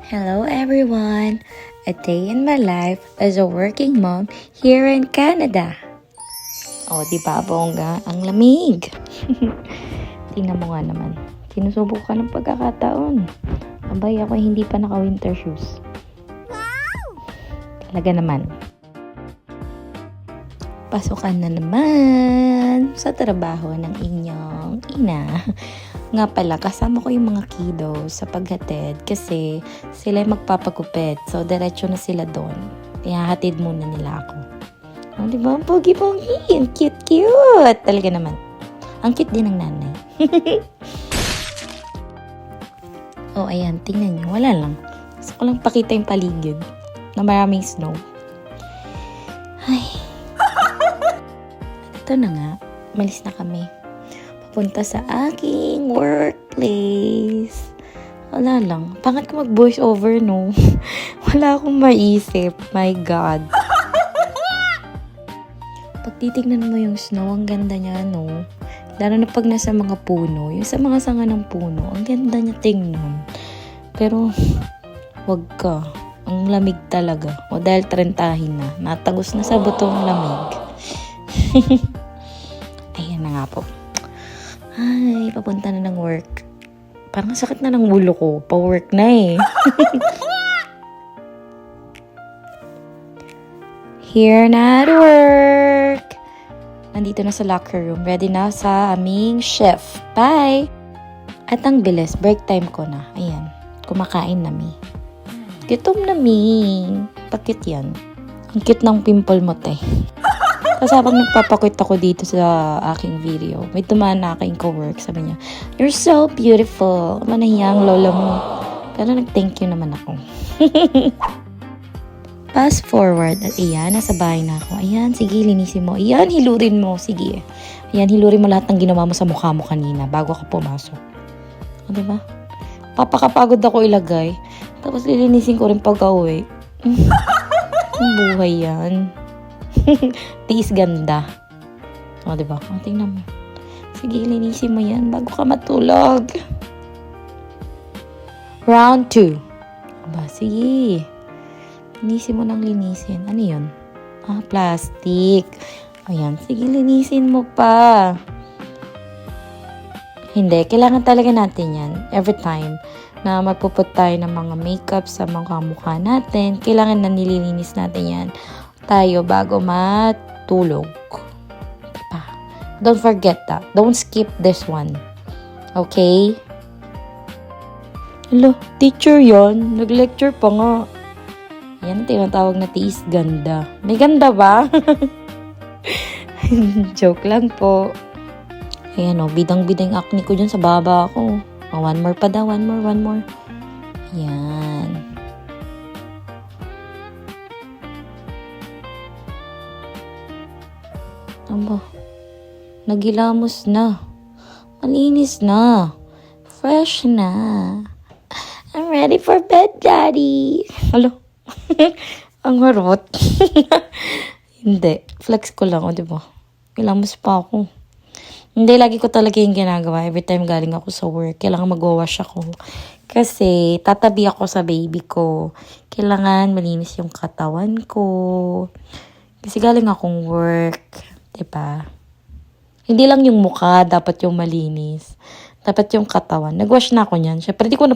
Hello everyone! A day in my life as a working mom here in Canada. Oh, di ba bongga? Ang lamig! Tingnan mo nga naman. Sinusubukan ng pagkakataon. Abay, ako hindi pa naka-winter shoes. Wow! Talaga naman. Pasukan na naman sa trabaho ng inyong ina. Nga pala, kasama ko yung mga kiddos sa paghatid kasi sila yung magpapagupit. So, diretso na sila doon. Ihahatid muna nila ako. Oh, diba? Pogi-pogi. Ang cute-cute. Talaga naman. Ang cute din ng nanay. Oh, ayan. Tingnan nyo. Wala lang. Gusto ko lang pakita yung paligid na maraming snow. Ay. Ito na nga. Malis na kami. Papunta sa aking workplace. Wala lang. Pangat ko mag-voice over, no? Wala akong maisip. My God. Pag titignan mo yung snow, ang ganda niya, no? Lalo na pag nasa mga puno. Yung sa mga sanga ng puno, ang ganda niya tingnan. Pero, wag ka. Ang lamig talaga. O dahil 30 na. Natagos na sa butong lamig. Ayan na nga po. Ay, papunta na ng work. Parang sakit na ng ulo ko. Pa-work na eh. Here na at work. Nandito na sa locker room. Ready na sa aming shift. Bye! At ang bilis, break time ko na. Ayan, kumakain na mi. Gutom na mi. Pakit yan. Ang cute ng pimple mo, te. Kasi habang nagpapakwit ako dito sa aking video, may tumaan na aking co-work. Sabi niya, "You're so beautiful." Manahiya ang lola mo. Pero nag-thank you naman ako. Fast forward. At ayan, nasa bahay na ako. Ayan, sige, linisin mo. Ayan, hilurin mo. Sige. Ayan, hilurin mo lahat ng ginawa mo sa mukha mo kanina bago ako pumasok. O, diba? Papakapagod ako ilagay. Tapos lilinisin ko rin pag-uwi. Ang buhay yan. Tiis ganda. O, diba? O, tingnan mo. Sige, linisin mo yan bago ka matulog. Round 2. Aba, sige. Linisin mo ng linisin. Ano yun? Ah, plastic. Ayan, sige, linisin mo pa. Hindi, kailangan talaga natin yan. Every time na magpuput tayo ng mga makeup sa mga mukha natin, kailangan na nililinis natin yan tayo bago matulog. Diba? Don't forget that. Don't skip this one. Okay? Hello, teacher yon. Nag-lecture pa nga. Yan, tinatawag na tiis ganda. May ganda ba? Joke lang po. Ayan o, bidang-bidang acne ko dyan sa baba ako. Oh, one more pa daw. One more. Ayan. Aba, nagilamos na. Malinis na. Fresh na. I'm ready for bed, Daddy. Hello? Ang harot. Hindi. Flex ko lang, o diba? Kilamos pa ako. Hindi, lagi ko talaga yung ginagawa. Every time galing ako sa work, kailangan mag-wash ako. Kasi tatabi ako sa baby ko. Kailangan malinis yung katawan ko. Kasi galing akong work. Diba? Hindi lang yung mukha, dapat yung malinis. Dapat yung katawan. Nag-wash na ako niyan. Siyempre, di ko na